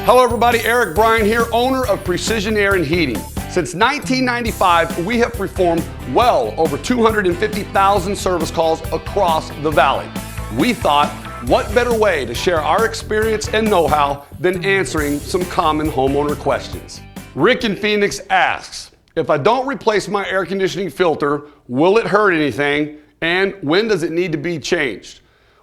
Hello everybody, Eric Bryan here, owner of Precision Air and Heating. Since 1995, we have performed well over 250,000 service calls across the valley. We thought, what better way to share our experience and know-how than answering some common homeowner questions? Rick in Phoenix asks, if I don't replace my air conditioning filter, will it hurt anything? And when does it need to be changed?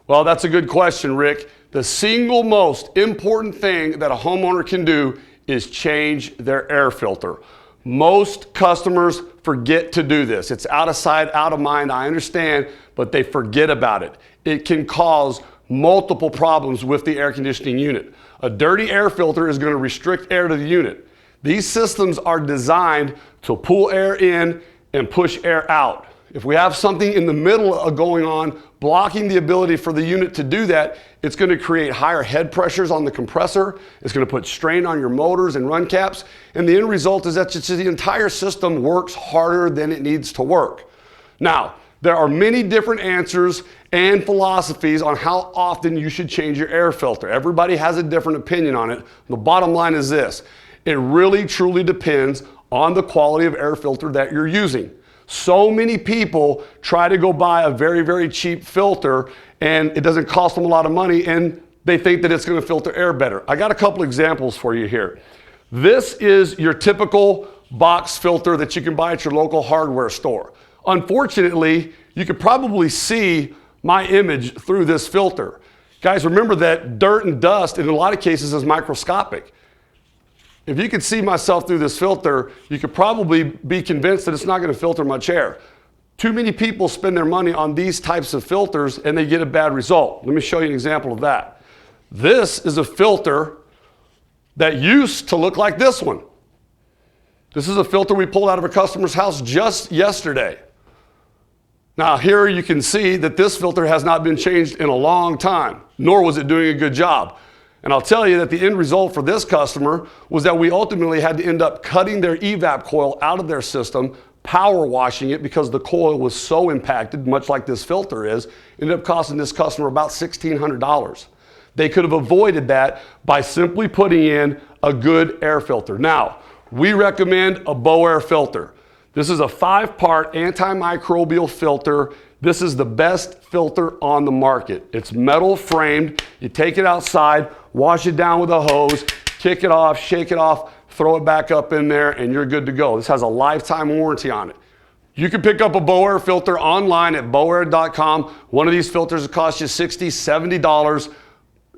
Well, that's a good question, Rick. The single most important thing that a homeowner can do is change their air filter. Most customers forget to do this. It's out of sight, out of mind, I understand, but they forget about it. It can cause multiple problems with the air conditioning unit. A dirty air filter is going to restrict air to the unit. These systems are designed to pull air in and push air out. If we have something in the middle of going on, blocking the ability for the unit to do that, it's going to create higher head pressures on the compressor. It's going to put strain on your motors and run caps. And the end result is that the entire system works harder than it needs to work. Now, there are many different answers and philosophies on how often you should change your air filter. Everybody has a different opinion on it. The bottom line is this: it really truly depends on the quality of air filter that you're using. So many people try to go buy a very, very cheap filter and it doesn't cost them a lot of money and they think that it's going to filter air better. I got a couple examples for you here. This is your typical box filter that you can buy at your local hardware store. Unfortunately, you could probably see my image through this filter. Guys, remember that dirt and dust in a lot of cases is microscopic. If you could see myself through this filter, you could probably be convinced that it's not going to filter much air. Too many people spend their money on these types of filters and they get a bad result. Let me show you an example of that. This is a filter that used to look like this one. This is a filter we pulled out of a customer's house just yesterday. Now here you can see that this filter has not been changed in a long time, nor was it doing a good job. And I'll tell you that the end result for this customer was that we ultimately had to end up cutting their evap coil out of their system, power washing it because the coil was so impacted, much like this filter is, ended up costing this customer about $1,600. They could have avoided that by simply putting in a good air filter. Now, we recommend a BOAir filter. This is a 5-part antimicrobial filter. This is the best filter on the market. It's metal framed. You take it outside, wash it down with a hose, kick it off, shake it off, throw it back up in there, and you're good to go. This has a lifetime warranty on it. You can pick up a BOAir filter online at boair.com. One of these filters will cost you $60, $70.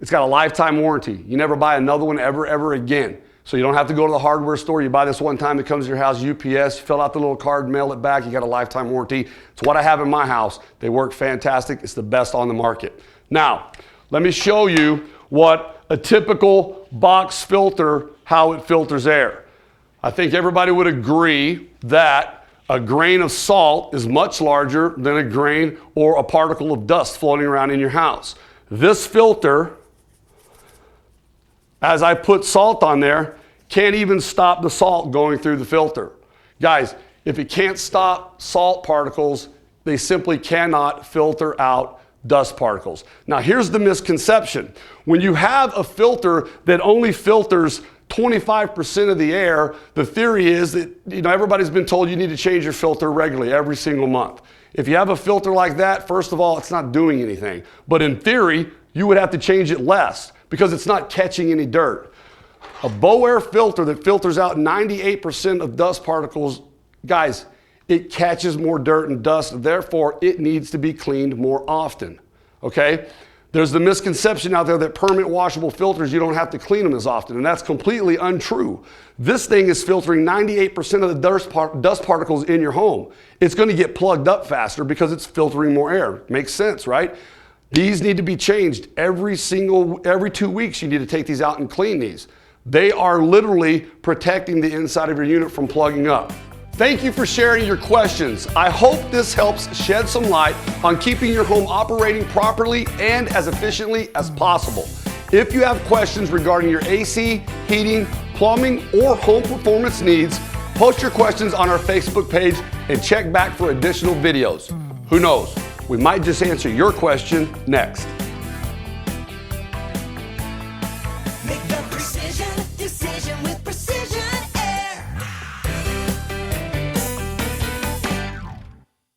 It's got a lifetime warranty. You never buy another one ever again. So you don't have to go to the hardware store. You buy this one time, it comes to your house, UPS, fill out the little card, mail it back, you got a lifetime warranty. It's what I have in my house. They work fantastic. It's the best on the market. Now, let me show you what a typical box filter, how it filters air. I think everybody would agree that a grain of salt is much larger than a grain or a particle of dust floating around in your house. This filter, as I put salt on there, can't even stop the salt going through the filter. Guys, if it can't stop salt particles, they simply cannot filter out dust particles. Now here's the misconception. When you have a filter that only filters 25% of the air, the theory is that everybody's been told you need to change your filter regularly every single month. If you have a filter like that, first of all, it's not doing anything. But in theory, you would have to change it less because it's not catching any dirt. A BOAir filter that filters out 98% of dust particles, guys, it catches more dirt and dust, therefore it needs to be cleaned more often, okay? There's the misconception out there that permanent washable filters, you don't have to clean them as often, and that's completely untrue. This thing is filtering 98% of the dust particles in your home. It's gonna get plugged up faster because it's filtering more air. Makes sense, right? These need to be changed every 2 weeks. You need to take these out and clean these. They are literally protecting the inside of your unit from plugging up. Thank you for sharing your questions. I hope this helps shed some light on keeping your home operating properly and as efficiently as possible. If you have questions regarding your AC, heating, plumbing, or home performance needs, post your questions on our Facebook page and check back for additional videos. Who knows? We might just answer your question next.